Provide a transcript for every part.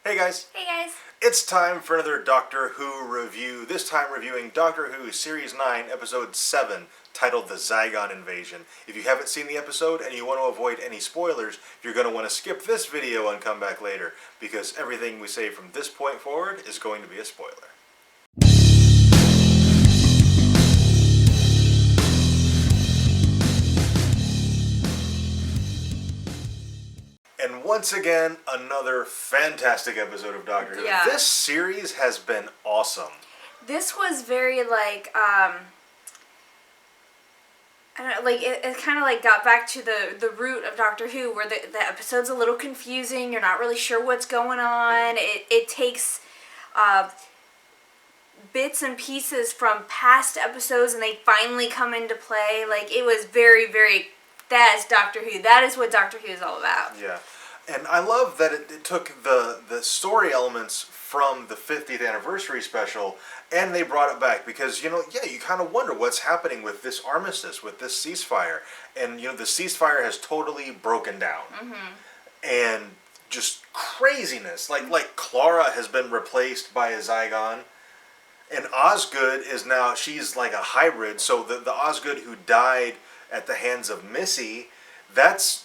Hey guys. Hey guys. It's time for another Doctor Who review. This time reviewing Doctor Who Series 9, Episode 7, titled The Zygon Invasion. If you haven't seen the episode and you want to avoid any spoilers, you're going to want to skip this video and come back later, because everything we say from this point forward is going to be a spoiler. And once again, another fantastic episode of Doctor Who. Yeah. This series has been awesome. This was very I don't know, like it kind of like got back to the root of Doctor Who, where the episode's a little confusing. You're not really sure what's going on. It takes bits and pieces from past episodes, and they finally come into play. Like, it was very, very. That's Doctor Who. That is what Doctor Who is all about. Yeah. And I love that it took the story elements from the 50th anniversary special and they brought it back because, you kind of wonder what's happening with this armistice, with this ceasefire. And, the ceasefire has totally broken down. Mm-hmm. And just craziness. Like Clara has been replaced by a Zygon. And Osgood is now, she's like a hybrid. So the Osgood who died at the hands of Missy, that's,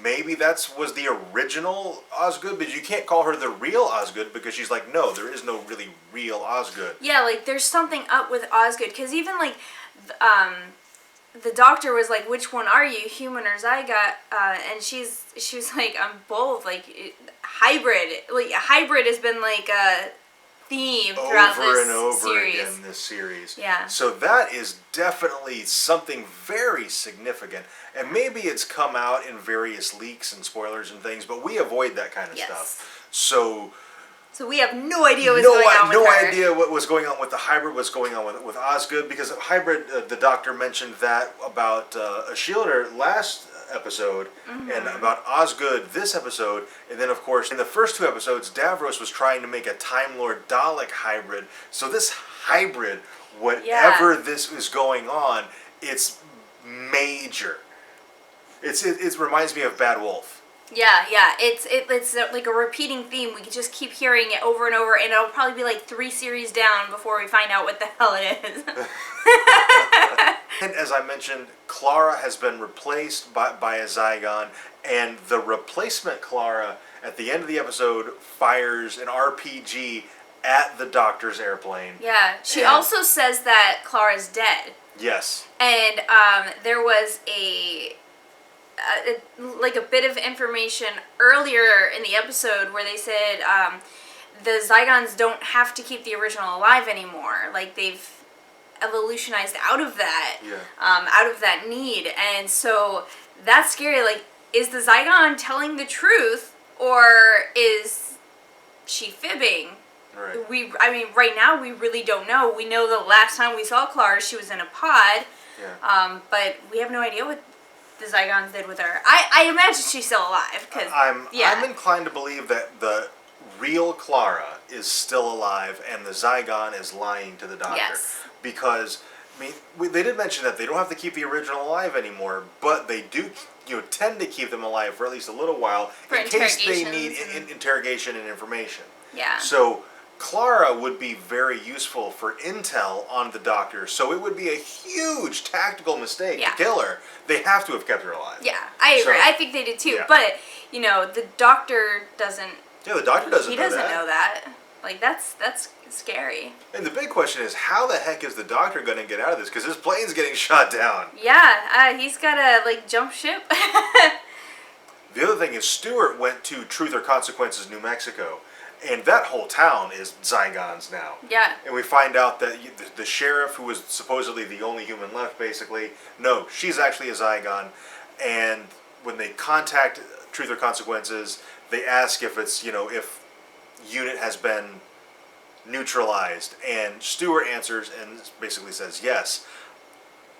maybe was the original Osgood, but you can't call her the real Osgood because she's like, no, there is no really real Osgood. Yeah, like, there's something up with Osgood, because even, like, the doctor was like, which one are you, human or Zygon? And she was like, I'm both, like, hybrid. Like, hybrid has been, like, a theme throughout this over and over series. again this series. Yeah. So that is definitely something very significant. And maybe it's come out in various leaks and spoilers and things, but we avoid that kind of stuff. So we have no idea what's going on with her. No idea what was going on with the hybrid, what's going on with Osgood, because hybrid, the doctor mentioned that about Ashildr last episode, mm-hmm. and about Osgood this episode, and then of course in the first two episodes Davros was trying to make a Time Lord Dalek hybrid. So this hybrid, whatever this is going on, it's major. It reminds me of Bad Wolf. Yeah, it's like a repeating theme. We can just keep hearing it over and over, and it'll probably be like 3 series down before we find out what the hell it is. And as I mentioned, Clara has been replaced by a Zygon, and the replacement Clara, at the end of the episode, fires an RPG at the Doctor's airplane. Yeah, she also says that Clara's dead. Yes. And there was a bit of information earlier in the episode where they said the Zygons don't have to keep the original alive anymore. Like, they've evolutionized out of that, out of that need. And so that's scary. Like, is the Zygon telling the truth, or is she fibbing? Right. Right now we really don't know. We know the last time we saw Clara, she was in a pod. Yeah. But we have no idea what the Zygons did with her. I imagine she's still alive, because I'm inclined to believe that the real Clara is still alive and the Zygon is lying to the Doctor. Yes. Because they did mention that they don't have to keep the original alive anymore, but they do tend to keep them alive for at least a little while in case they need interrogation and information. Yeah. So Clara would be very useful for intel on the Doctor, so it would be a huge tactical mistake to kill her. They have to have kept her alive. Yeah, I agree. I think they did too. Yeah. But, the Doctor doesn't... Yeah, the Doctor doesn't know that. He doesn't know that. Like, that's scary. And the big question is, how the heck is the Doctor going to get out of this? Because his plane's getting shot down. Yeah, he's got to, jump ship. The other thing is, Stewart went to Truth or Consequences, New Mexico. And that whole town is Zygons now. Yeah. And we find out that the sheriff, who was supposedly the only human left, basically, no, she's actually a Zygon. And when they contact Truth or Consequences, they ask if it's, if unit has been neutralized. And Stewart answers and basically says yes.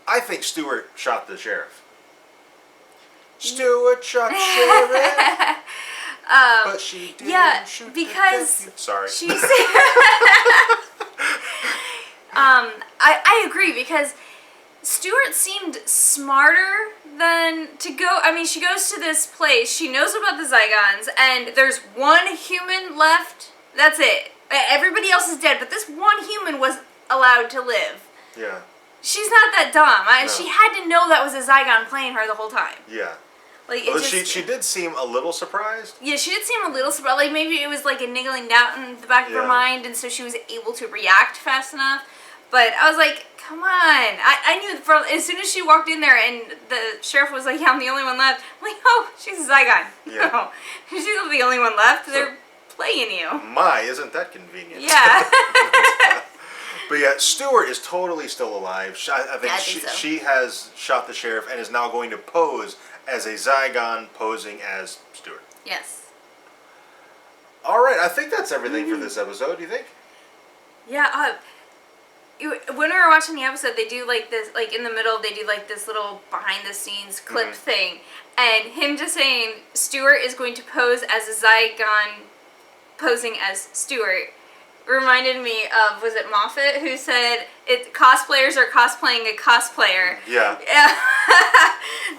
I think Stewart shot the sheriff. Stewart shot the sheriff. But she didn't shoot because the Sorry. She's I agree, because Stewart seemed smarter then she goes to this place. She knows about the Zygons, and there's one human left. That's it. Everybody else is dead, but this one human was allowed to live. Yeah. She's not that dumb. No. She had to know that was a Zygon playing her the whole time. Yeah. Like, she did seem a little surprised. Yeah, she did seem a little surprised. Like, maybe it was like a niggling doubt in the back of her mind, and so she was able to react fast enough. But I was like, come on. I knew as soon as she walked in there and the sheriff was like, yeah, I'm the only one left. I'm like, oh, she's a Zygon. Yeah. No, she's not the only one left. They're playing you. My, isn't that convenient? Yeah. But yeah, Stewart is totally still alive. I think so. She has shot the sheriff and is now going to pose as a Zygon posing as Stewart. Yes. All right, I think that's everything for this episode. Do you think? Yeah. When we were watching the episode, they do like this, like in the middle, they do like this little behind the scenes clip thing, and him just saying Stewart is going to pose as a Zygon, posing as Stewart. Reminded me of, was it Moffat who said cosplayers are cosplaying a cosplayer? Yeah. Yeah.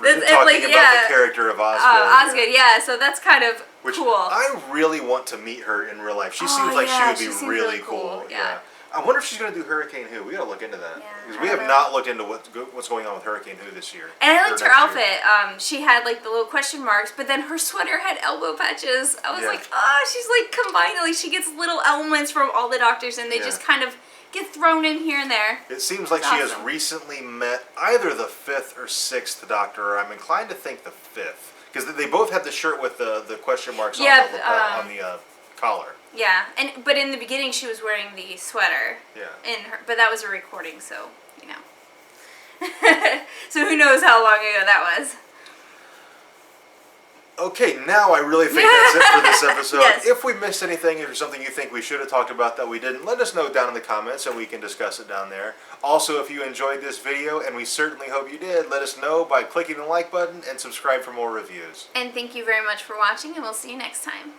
We're talking about the character of Osgood. Osgood, yeah. So that's kind of cool. I really want to meet her in real life. She seems like she would be really cool. Yeah. I wonder if she's going to do Hurricane Who. We got to look into that. Yeah, because we have not looked into what's going on with Hurricane Who this year. And I liked her outfit. She had like the little question marks, but then her sweater had elbow patches. I was like, oh, she's like combining. Like she gets little elements from all the doctors, and they just kind of get thrown in here and there. It seems like she has recently met either the 5th or 6th Doctor, or I'm inclined to think the 5th. Because they both had the shirt with the question marks on the collar. Yeah, but in the beginning she was wearing the sweater. Yeah. But that was a recording, so you know. So who knows how long ago that was. Okay, now I really think that's it for this episode. Yes. If we missed anything, if there's something you think we should have talked about that we didn't, let us know down in the comments and we can discuss it down there. Also, if you enjoyed this video, and we certainly hope you did, let us know by clicking the like button and subscribe for more reviews. And thank you very much for watching, and we'll see you next time.